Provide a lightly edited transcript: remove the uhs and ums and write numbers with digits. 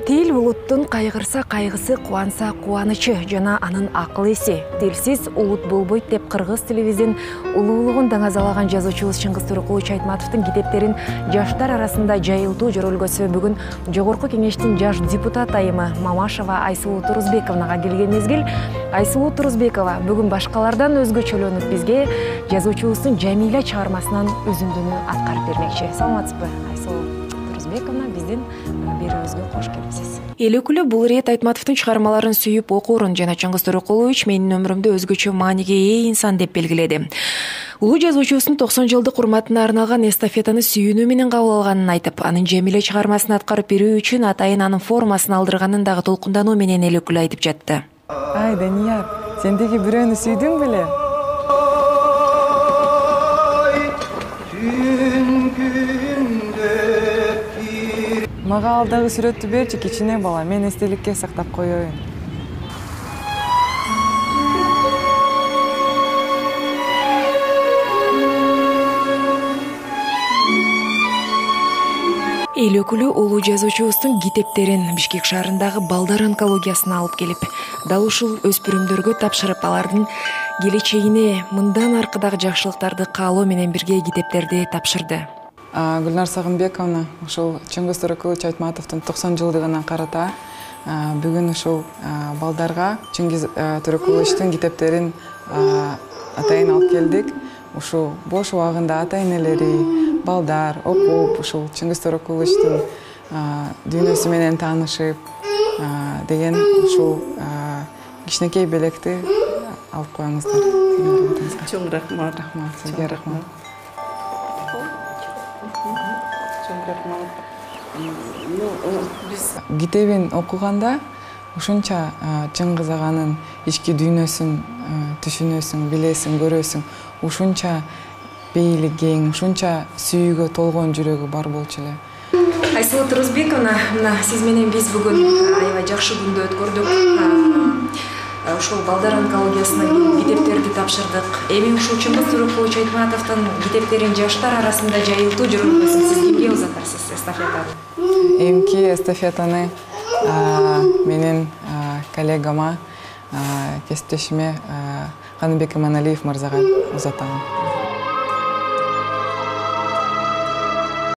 Тил улуттун кайгырса кайгысы, кубанса кубанычы жана анын акыл эси. Тилсиз улут болбойт деп кыргыз телевизин улуулугун даңазалаган жазуучубуз Чыңгыз Турукулович Айтматовдун китептерин жаштар арасында жайылтуу жөрөлгөсү бүгүн Жогорку Кеңештин жаш депутат айымы Мамашева Айсулуу Турузбековнага келген мезгил. Айсулуу Турузбекова бүгүн башкалардан өзгөчөлөнүп бизге жазуучубуздун Жамиля чыгармасынан үзүндүнү аткарып бермекчи. Саламатсызбы, Айсулуу Турузбековна, биздин берүүбүзгө кош келипсиз. Эл өкүлү бул ирет Айтматовдун чыгармаларын сүйүп окуурун жана Чыңгыз Турукулович менин өмүрүмдө өзгөчө мааниге ээ инсан деп белгиледи. Улуу жазуучубуздун 90 жылдык урматына арналган эстафетаны сүйүүнүү менен кабыл алганын айтып, анын Жамиля чыгармасын аткарып берүү үчүн атайын анын формасын алдырганын дагы толкундануу менен эл өкүлү айтып жатты. Ай, Данияр, сен деги бирөөнү сүйдүң беле? Мага ал дагы сүрөттү берчи, кичине бала, мен эстеликке сактап коеюн. Эл өкүлү улуу жазуучубуздун китептерин Бишкек шаарындагы балдар онкологиясына алып келип, дал ушул өспүрүмдөргө тапшырып, алардын келечегине мындан аркыдагы жакшылыктарды каалоо менен бирге китептерди тапшырды. Гүлнар Сагынбековна, ушул Чыңгыз Турукулович Айтматовдун 90 жылдыгына карата бүгүн ушул балдарга Чыңгыз Турукуловичтин китептерин атайын алып келдик. Ушул бош убагында ата-энелери, балдар окуп, ушул Чыңгыз Турукуловичтин дүйнөсү менен таанышып деген ушул кичинекей белекти алып коюңуздар. Чоң рахмат. Сизге рахмат. Китебин окуганда ушунча Чыңгыз аганын ички дүйнөсүн түшүнөсүң, билесиң, көрөсүң. Ушунча бейли кең, ушунча сүйүүгө толгон жүрөгү бар болчу эле. Айсулуу Турузбековна, мына сиз менен биз бүгүн аябай жакшы күндү өткөрдүк. Ушул балдар онкологиясына китептерди тапшырдык. Эми ушул Чыңгыз Турукулович Айтматовдун китептерин жаштар арасында жайылтуу жөрөлгөсүн сиз кимге узатарсыз эстафетаны? Эмки эстафетаны менин коллегама, кесиптешиме Каныбек Иманалиев мырзага узатам.